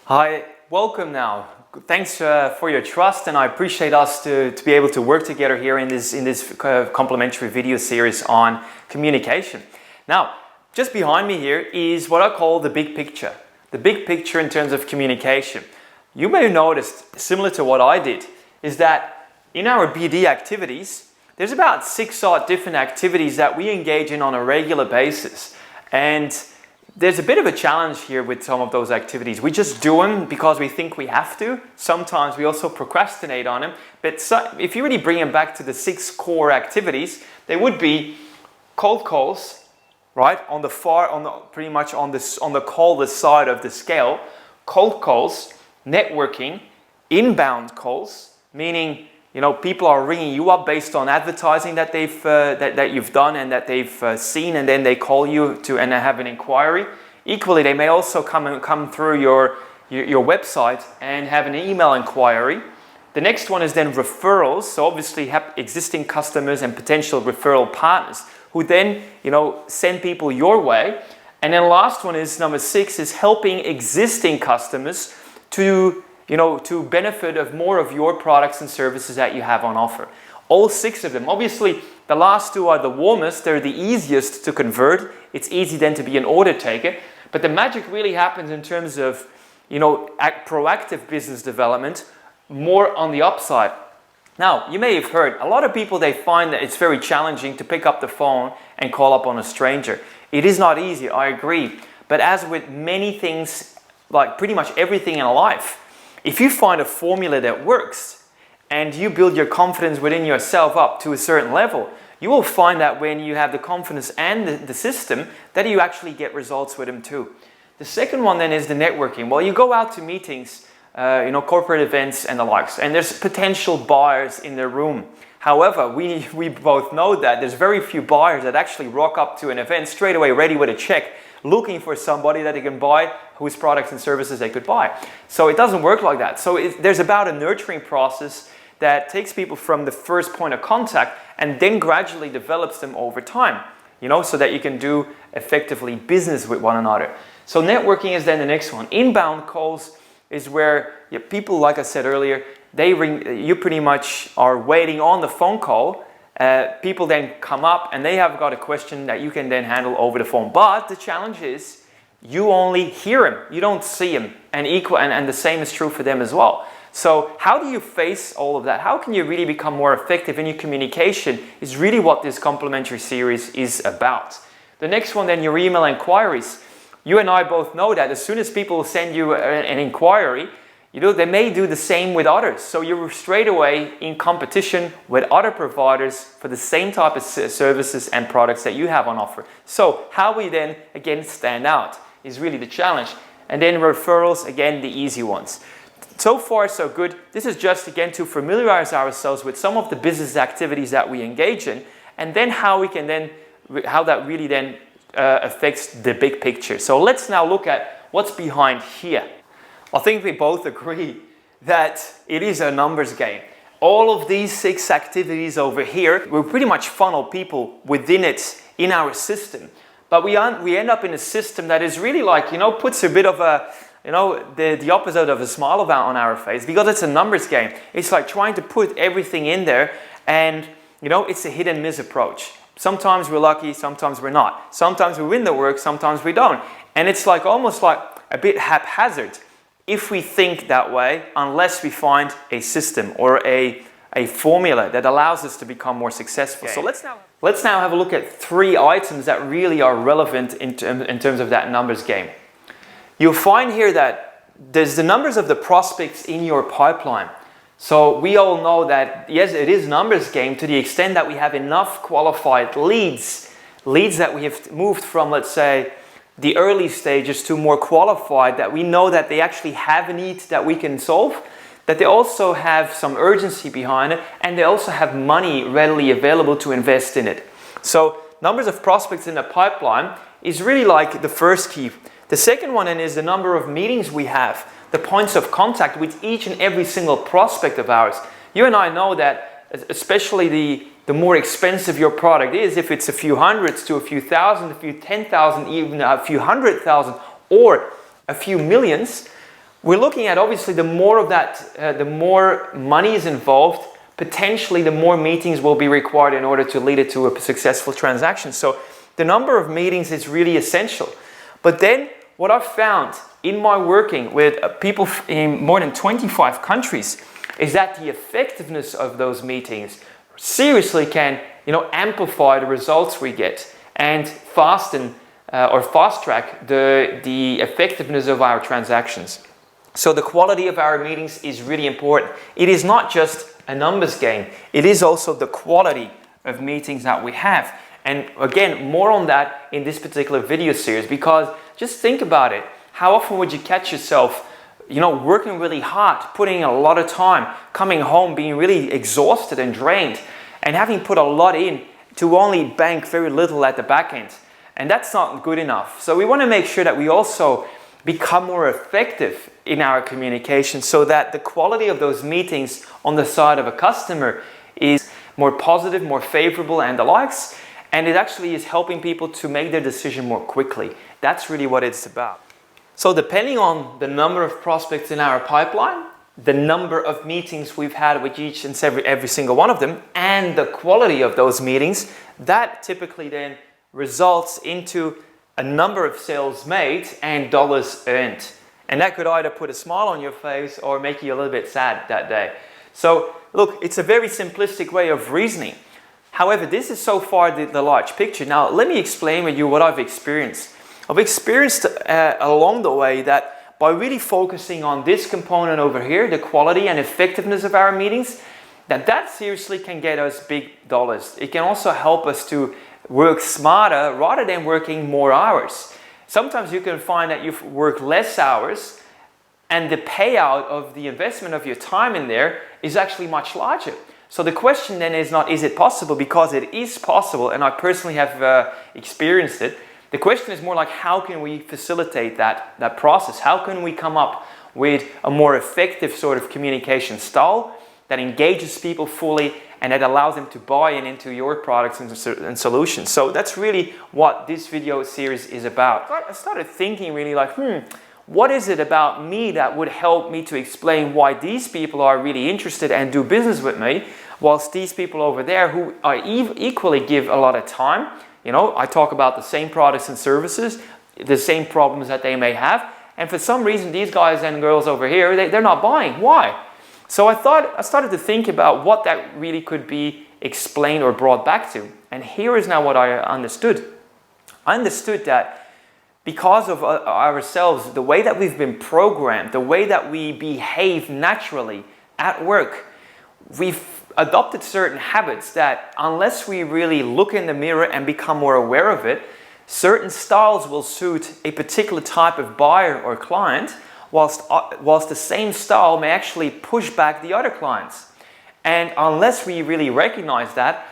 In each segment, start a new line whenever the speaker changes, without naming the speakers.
Hi, welcome now. Thanks for your trust, and I appreciate us to be able to work together here in this complimentary video series on communication. Now, just behind me here is what I call the big picture. The big picture in terms of communication. You may have noticed, similar to what I did, is that in our BD activities, there's about 6 odd different activities that we engage in on a regular basis. And there's a bit of a challenge here with some of those activities. We just do them because we think we have to. Sometimes we also procrastinate on them. But if you really bring them back to the 6 core activities, they would be cold calls, right? Pretty much on the coldest side of the scale. Cold calls, networking, inbound calls, meaning people are ringing you up based on advertising that that you've done and that they've seen, and then they call you and have an inquiry. Equally, they may also come through your website and have an email inquiry. The next one is then referrals. So obviously, have existing customers and potential referral partners who then send people your way. And then last one is number 6 is helping existing customers to benefit of more of your products and services that you have on offer. All 6 of them. Obviously, the last 2 are the warmest. They're the easiest to convert. It's easy then to be an order taker. But the magic really happens in terms of, proactive business development, more on the upside. Now, you may have heard, a lot of people, they find that it's very challenging to pick up the phone and call up on a stranger. It is not easy, I agree. But as with many things, like pretty much everything in life, if you find a formula that works and you build your confidence within yourself up to a certain level, you will find that when you have the confidence and the system, that you actually get results with them too. The second one then is the networking. Well, you go out to meetings, corporate events and the likes, and there's potential buyers in the room. However, we both know that there's very few buyers that actually rock up to an event straight away ready with a check, looking for somebody that they can buy, whose products and services they could buy. So it doesn't work like that. So there's about a nurturing process that takes people from the first point of contact and then gradually develops them over time, so that you can do effectively business with one another. So networking is then the next one. Inbound calls is where people, like I said earlier, they ring, you pretty much are waiting on the phone call. People then come up and they have got a question that you can then handle over the phone. But the challenge is you only hear them, you don't see them, and the same is true for them as well. So how do you face all of that? How can you really become more effective in your communication is really what this complimentary series is about. The next one then, your email inquiries. You and I both know that as soon as people send you an inquiry, they may do the same with others. So you're straight away in competition with other providers for the same type of services and products that you have on offer. So how we then, again, stand out is really the challenge. And then referrals, again, the easy ones. So far, so good. This is just, again, to familiarize ourselves with some of the business activities that we engage in, and then how that really then affects the big picture. So let's now look at what's behind here. I think we both agree that it is a numbers game. All of these 6 activities over here, we pretty much funnel people within it in our system. But we end up in a system that is really like, puts a bit of a, the opposite of a smile on our face, because it's a numbers game. It's like trying to put everything in there, and it's a hit and miss approach. Sometimes we're lucky, sometimes we're not. Sometimes we win the work, sometimes we don't. And it's like almost like a bit haphazard if we think that way, unless we find a system or a formula that allows us to become more successful. Okay. So let's now have a look at 3 items that really are relevant in terms of that numbers game. You'll find here that there's the numbers of the prospects in your pipeline. So we all know that, yes, it is numbers game to the extent that we have enough qualified leads that we have moved from, let's say, the early stages to more qualified, that we know that they actually have a need that we can solve, that they also have some urgency behind it, and they also have money readily available to invest in it. So numbers of prospects in the pipeline is really like the first key. The second one then is the number of meetings we have, the points of contact with each and every single prospect of ours. You and I know that, especially the more expensive your product is, if it's a few hundreds to a few thousand, a few 10,000, even a few 100,000, or a few millions, we're looking at, obviously, the more of that, the more money is involved, potentially the more meetings will be required in order to lead it to a successful transaction. So the number of meetings is really essential. But then what I've found in my working with people in more than 25 countries is that the effectiveness of those meetings seriously can, amplify the results we get and fast track the effectiveness of our transactions. So the quality of our meetings is really important. It is not just a numbers game. It is also the quality of meetings that we have. And again, more on that in this particular video series, because just think about it. How often would you catch yourself, working really hard, putting in a lot of time, coming home being really exhausted and drained, and having put a lot in to only bank very little at the back end? And that's not good enough. So we want to make sure that we also become more effective in our communication so that the quality of those meetings on the side of a customer is more positive, more favorable and the likes. And it actually is helping people to make their decision more quickly. That's really what it's about. So depending on the number of prospects in our pipeline, the number of meetings we've had with each and every single one of them, and the quality of those meetings, that typically then results into a number of sales made and dollars earned. And that could either put a smile on your face or make you a little bit sad that day. So look, it's a very simplistic way of reasoning. However, this is so far the large picture. Now, let me explain with you what I've experienced. I've experienced along the way that by really focusing on this component over here, the quality and effectiveness of our meetings, that seriously can get us big dollars. It can also help us to work smarter rather than working more hours. Sometimes you can find that you work less hours and the payout of the investment of your time in there is actually much larger. So the question then is not, is it possible? Because it is possible, and I personally have experienced it. The question is more like, how can we facilitate that process? How can we come up with a more effective sort of communication style that engages people fully and that allows them to buy into your products and solutions? So that's really what this video series is about. I started thinking really like, what is it about me that would help me to explain why these people are really interested and do business with me, whilst these people over there who I equally give a lot of time, I talk about the same products and services, the same problems that they may have, and for some reason these guys and girls over here, they're not buying. Why? So I started to think about what that really could be explained or brought back to. And here is now what I understood. I understood that because of ourselves, the way that we've been programmed, the way that we behave naturally at work, we've adopted certain habits that unless we really look in the mirror and become more aware of it, certain styles will suit a particular type of buyer or client, whilst the same style may actually push back the other clients. And unless we really recognize that,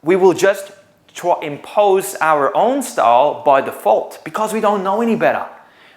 we will just impose our own style by default because we don't know any better,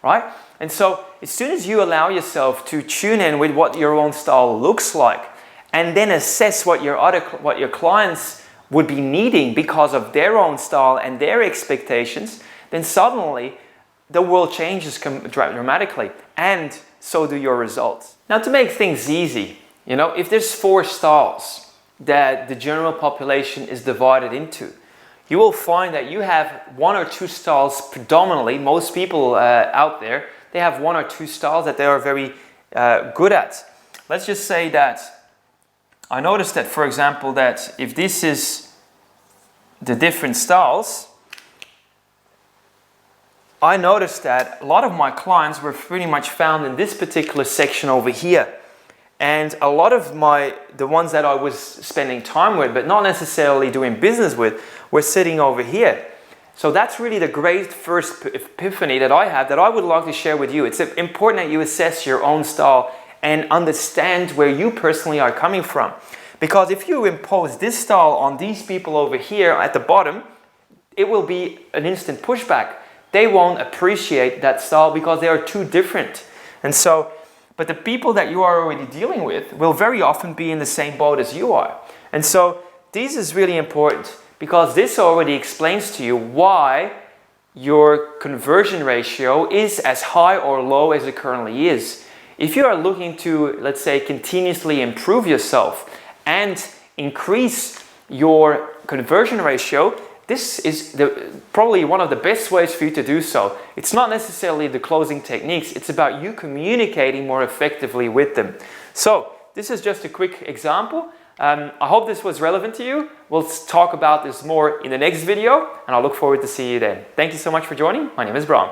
right? And so as soon as you allow yourself to tune in with what your own style looks like and then assess what your clients would be needing because of their own style and their expectations, then suddenly the world changes dramatically, and so do your results. Now, to make things easy, if there's 4 styles that the general population is divided into, you will find that you have 1 or 2 styles predominantly. Most people out there, they have 1 or 2 styles that they are very good at. Let's just say that I noticed that, for example, that if this is the different styles, I noticed that a lot of my clients were pretty much found in this particular section over here. And a lot of the ones that I was spending time with, but not necessarily doing business with, were sitting over here. So that's really the great first epiphany that I have that I would like to share with you. It's important that you assess your own style and understand where you personally are coming from. Because if you impose this style on these people over here at the bottom, it will be an instant pushback. They won't appreciate that style because they are too different. And so, but the people that you are already dealing with will very often be in the same boat as you are. And so this is really important because this already explains to you why your conversion ratio is as high or low as it currently is. If you are looking to, let's say, continuously improve yourself and increase your conversion ratio, this is probably one of the best ways for you to do so. It's not necessarily the closing techniques, it's about you communicating more effectively with them. So this is just a quick example. I hope this was relevant to you. We'll talk about this more in the next video, and I look forward to seeing you then. Thank you so much for joining. My name is Bram.